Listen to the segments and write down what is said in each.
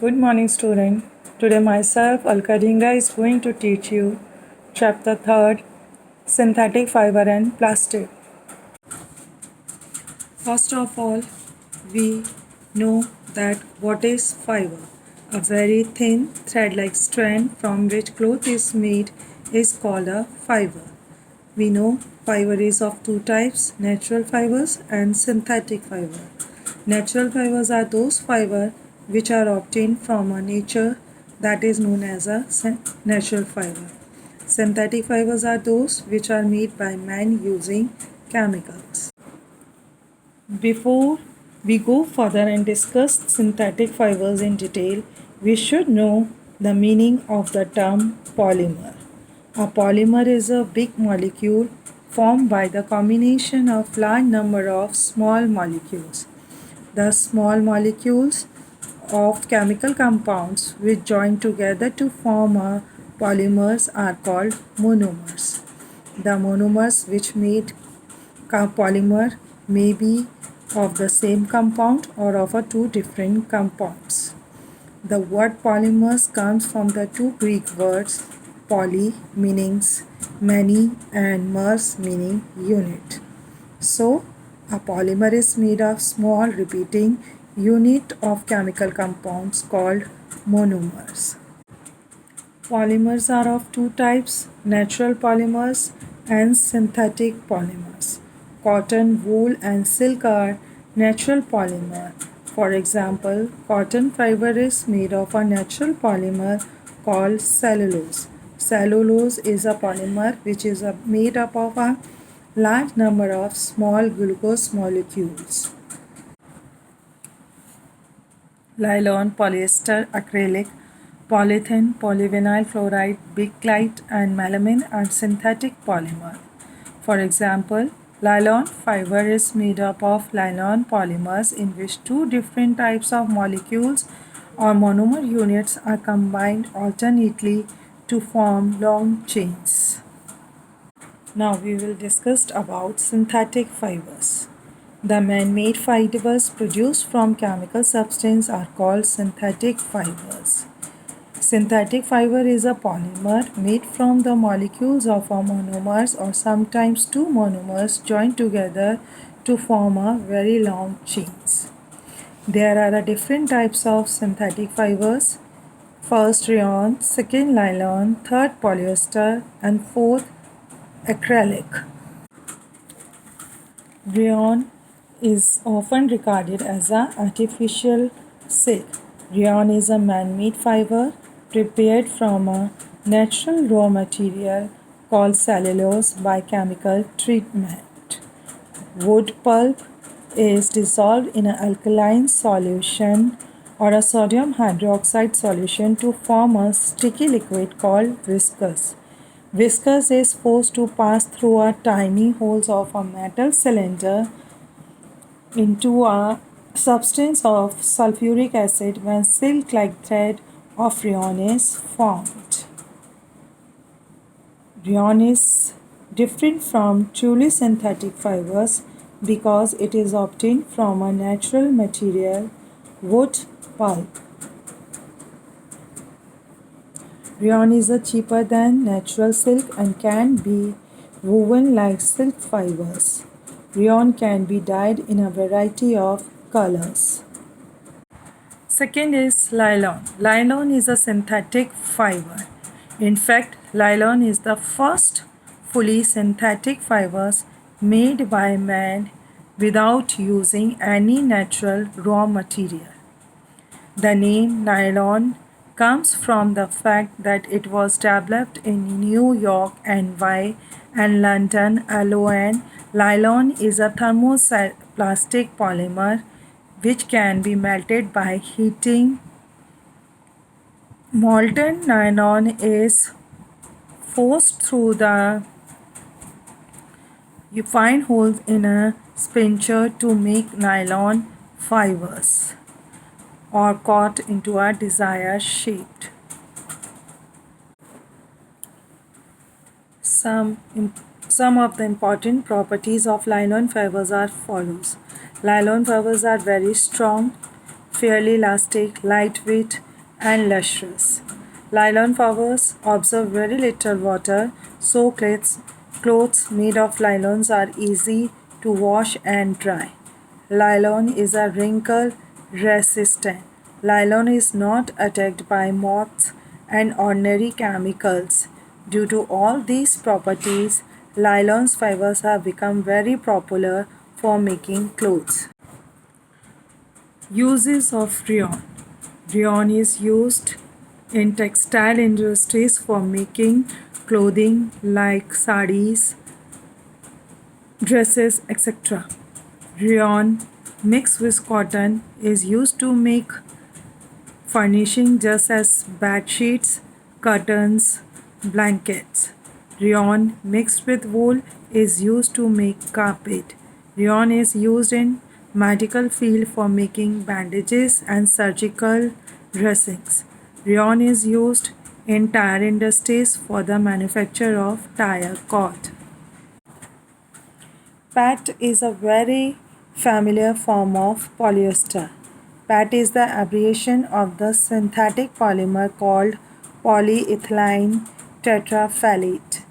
Good morning, student. Today myself, Alkadinga, is going to teach you chapter 3rd, synthetic fiber and plastic. First of all, we know that what is fiber. A very thin thread-like strand from which cloth is made is called a fiber. We know fiber is of two types, natural fibers and synthetic fiber. Natural fibers are those fibers which are obtained from a nature, that is known as a natural fiber. Synthetic fibers are those which are made by man using chemicals. Before we go further and discuss synthetic fibers in detail, we should know the meaning of the term polymer. A polymer is a big molecule formed by the combination of large number of small molecules. The small molecules of chemical compounds which join together to form a polymers are called monomers. The monomers which made polymer may be of the same compound or of a two different compounds. The word polymers comes from the two Greek words poly meaning many and mers meaning unit. So, a polymer is made of small repeating unit of chemical compounds called monomers. Polymers are of two types, natural polymers and synthetic polymers. Cotton, wool and silk are natural polymer. For example, cotton fiber is made of a natural polymer called cellulose. Cellulose is a polymer which is made up of a large number of small glucose molecules. Nylon, polyester, acrylic, polythene, polyvinyl chloride, bakelite, and melamine are synthetic polymer. For example, nylon fiber is made up of nylon polymers in which two different types of molecules or monomer units are combined alternately to form long chains. Now we will discuss about synthetic fibers. The man-made fibers produced from chemical substance are called synthetic fibers. Synthetic fiber is a polymer made from the molecules of a monomers or sometimes two monomers joined together to form a very long chains. There are different types of synthetic fibers. First rayon, second nylon, third polyester and fourth acrylic. Rayon is often regarded as an artificial silk. Rayon is a man-made fiber prepared from a natural raw material called cellulose by chemical treatment. Wood pulp is dissolved in an alkaline solution or a sodium hydroxide solution to form a sticky liquid called viscose. Viscose is forced to pass through a tiny holes of a metal cylinder into a substance of sulfuric acid when silk-like thread of rayon is formed. Rayon is different from truly synthetic fibers because it is obtained from a natural material, wood pulp. Rayon is cheaper than natural silk and can be woven like silk fibers. Rayon can be dyed in a variety of colors. Second is nylon. Nylon is a synthetic fiber. In fact, nylon is the first fully synthetic fibers made by man without using any natural raw material. The name nylon comes from the fact that it was developed in New York NY and London LON. Nylon is a thermoplastic polymer which can be melted by heating. Molten nylon is forced through the fine holes in a spincher to make nylon fibers or cut into a desired shape. Some of the important properties of nylon fibers are follows. Nylon fibers are very strong, fairly elastic, lightweight, and lustrous. Nylon fibers absorb very little water, so clothes made of nylons are easy to wash and dry. Nylon is a wrinkle resistant. Nylon is not attacked by moths and ordinary chemicals. Due to all these properties, nylon's fibers have become very popular for making clothes. Uses of rayon. Rayon is used in textile industries for making clothing like sarees, dresses, etc. Rayon mixed with cotton is used to make furnishing just as bed sheets, curtains, blankets. Rayon mixed with wool is used to make carpet. Rayon is used in medical field for making bandages and surgical dressings. Rayon is used in tire industries for the manufacture of tire cord. PET is a very familiar form of polyester. PET is the abbreviation of the synthetic polymer called polyethylene tetraphthalate.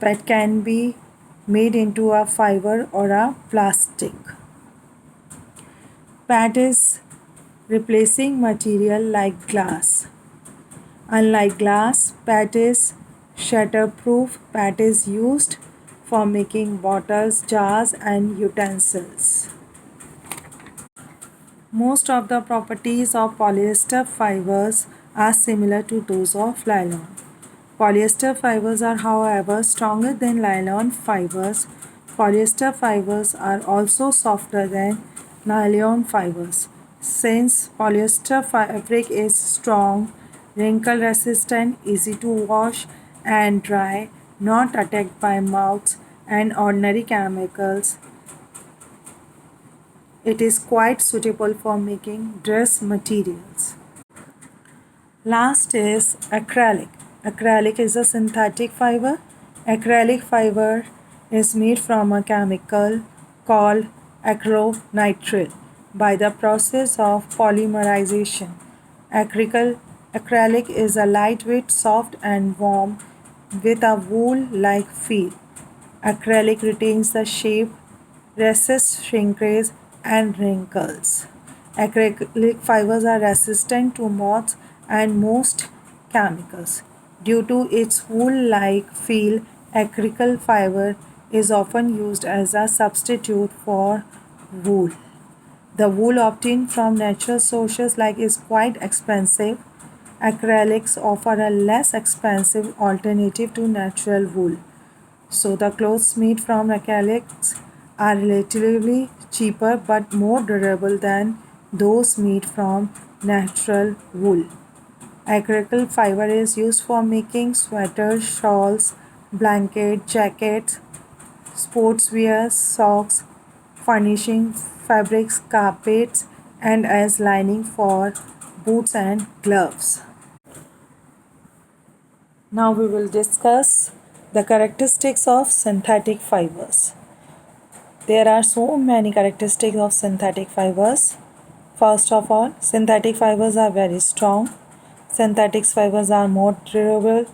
PET can be made into a fiber or a plastic. PET is replacing material like glass. Unlike glass, PET is shatterproof. PET is used for making bottles, jars, and utensils. Most of the properties of polyester fibers are similar to those of nylon. Polyester fibers are, however, stronger than nylon fibers. Polyester fibers are also softer than nylon fibers. Since polyester fabric is strong, wrinkle resistant, easy to wash and dry, not attacked by moths and ordinary chemicals, it is quite suitable for making dress materials. Last is acrylic. Acrylic is a synthetic fiber. Acrylic fiber is made from a chemical called acrylonitrile by the process of polymerization. Acrylic is a lightweight, soft, and warm with a wool-like feel. Acrylic retains the shape, resists shrinkage, and wrinkles. Acrylic fibers are resistant to moths and most chemicals. Due to its wool-like feel, acrylic fiber is often used as a substitute for wool. The wool obtained from natural sources like is quite expensive. Acrylics offer a less expensive alternative to natural wool. So the clothes made from acrylics are relatively cheaper but more durable than those made from natural wool. Acrylic fiber is used for making sweaters, shawls, blankets, jackets, sportswear, socks, furnishing, fabrics, carpets, and as lining for boots and gloves. Now we will discuss the characteristics of synthetic fibers. There are so many characteristics of synthetic fibers. First of all, synthetic fibers are very strong. Synthetic fibers are more durable.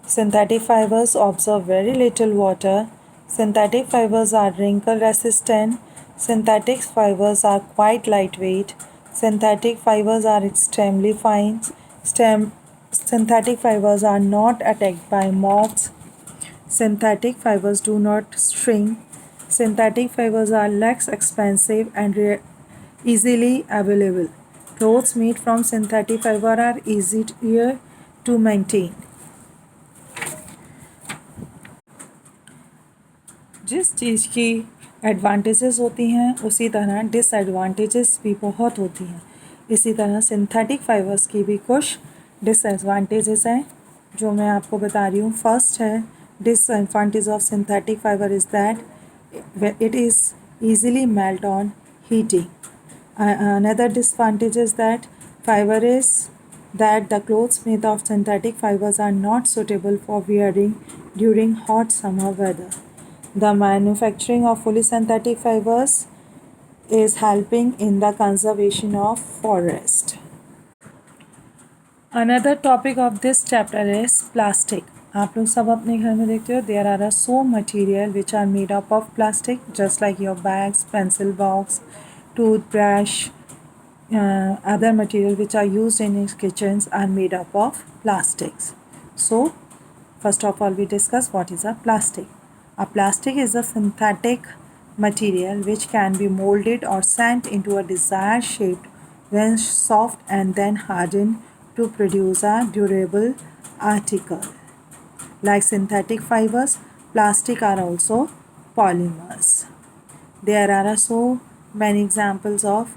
Synthetic fibers absorb very little water. Synthetic fibers are wrinkle resistant. Synthetic fibers are quite lightweight. Synthetic fibers are extremely fine. Synthetic fibers are not attacked by moths. Synthetic fibers do not shrink. Synthetic fibers are less expensive and easily available. Clothes made from synthetic fiber are easier to maintain. जिस चीज़ की advantages होती हैं उसी तरह disadvantages भी बहुत होती हैं. इसी तरह सिंथेटिक फाइबर्स की भी कुछ डिसएडवांटेजेस हैं जो मैं आपको बता रही हूँ. फर्स्ट है disadvantage of synthetic fibre is that it is easily melt on heating. Another disadvantage is that the clothes made of synthetic fibers are not suitable for wearing during hot summer weather. The manufacturing of fully synthetic fibers is helping in the conservation of forest. Another topic of this chapter is plastic. आप लोग सब अपने घर में देखते हो there are so material which are made up of plastic just like your bags, pencil box, toothbrush, other material which are used in kitchens are made up of plastics. So first of all we discuss what is a plastic. A plastic is a synthetic material which can be molded or sent into a desired shape when soft and then hardened to produce a durable article. Like synthetic fibers, plastic are also polymers. There are so many examples of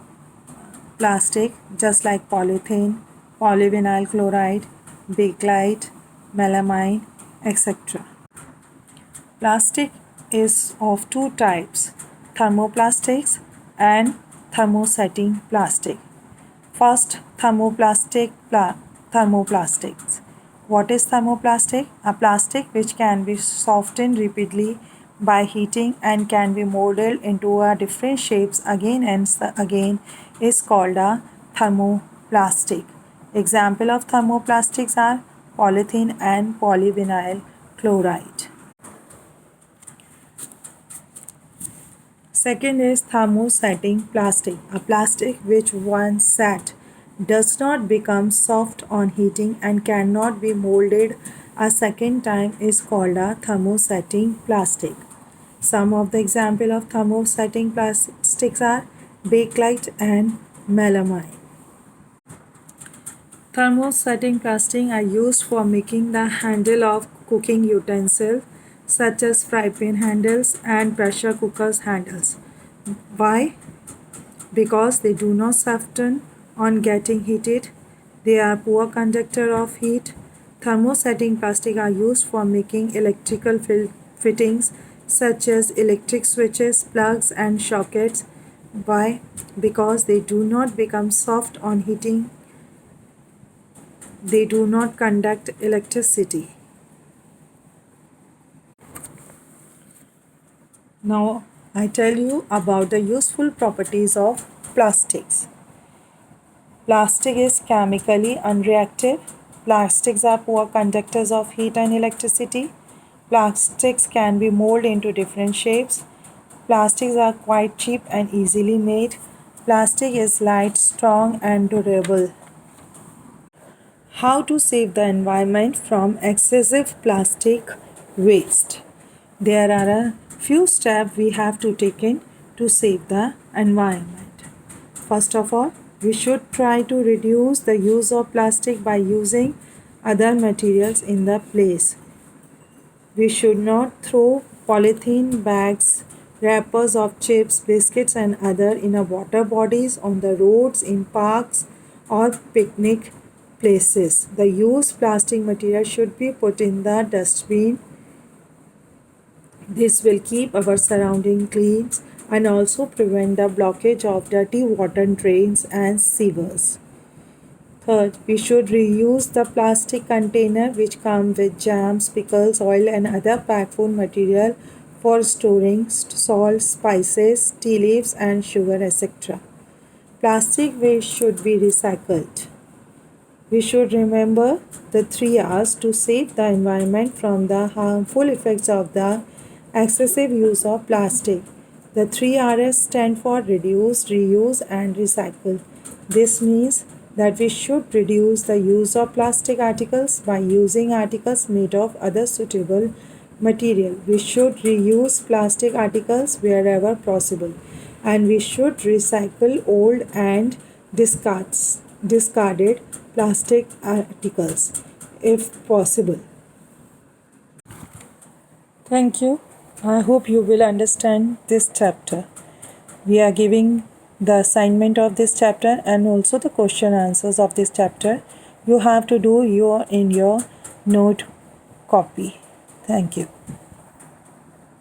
plastic just like polythene, polyvinyl chloride, bakelite, melamine, etc. Plastic is of two types, thermoplastics and thermosetting plastic. First, thermoplastics. What is thermoplastic? A plastic which can be softened rapidly by heating and can be molded into a different shapes again and again is called a thermoplastic. Example of thermoplastics are polythene and polyvinyl chloride. Second is thermosetting plastic. A plastic which once set does not become soft on heating and cannot be molded a second time is called a thermosetting plastic. Some of the example of thermosetting plastics are bakelite and melamine. Thermosetting plastics are used for making the handle of cooking utensils such as fry pan handles and pressure cookers handles. Why? Because they do not soften on getting heated. They are poor conductor of heat. Thermosetting plastic are used for making electrical fittings such as electric switches, plugs and sockets. Why? Because they do not become soft on heating. They do not conduct electricity. Now I tell you about the useful properties of plastics. Plastic is chemically unreactive. Plastics are poor conductors of heat and electricity. Plastics can be molded into different shapes. Plastics are quite cheap and easily made. Plastic is light, strong and durable. How to save the environment from excessive plastic waste? There are a few steps we have to take in to save the environment. First of all, we should try to reduce the use of plastic by using other materials in the place. We should not throw polythene bags, wrappers of chips, biscuits and other in our water bodies, on the roads, in parks or picnic places. The used plastic material should be put in the dustbin. This will keep our surrounding clean and also prevent the blockage of dirty water drains and sewers. Third, we should reuse the plastic container which come with jams, pickles, oil and other packed food material for storing salt, spices, tea leaves and sugar etc. Plastic waste should be recycled. We should remember the 3 R's to save the environment from the harmful effects of the excessive use of plastic. The 3 R's stand for reduce, reuse and recycle. This means that we should reduce the use of plastic articles by using articles made of other suitable material. We should reuse plastic articles wherever possible and we should recycle old and discarded plastic articles if possible. Thank you. I hope you will understand this chapter. We are giving the assignment of this chapter and also the question answers of this chapter. You have to do in your note copy. Thank you.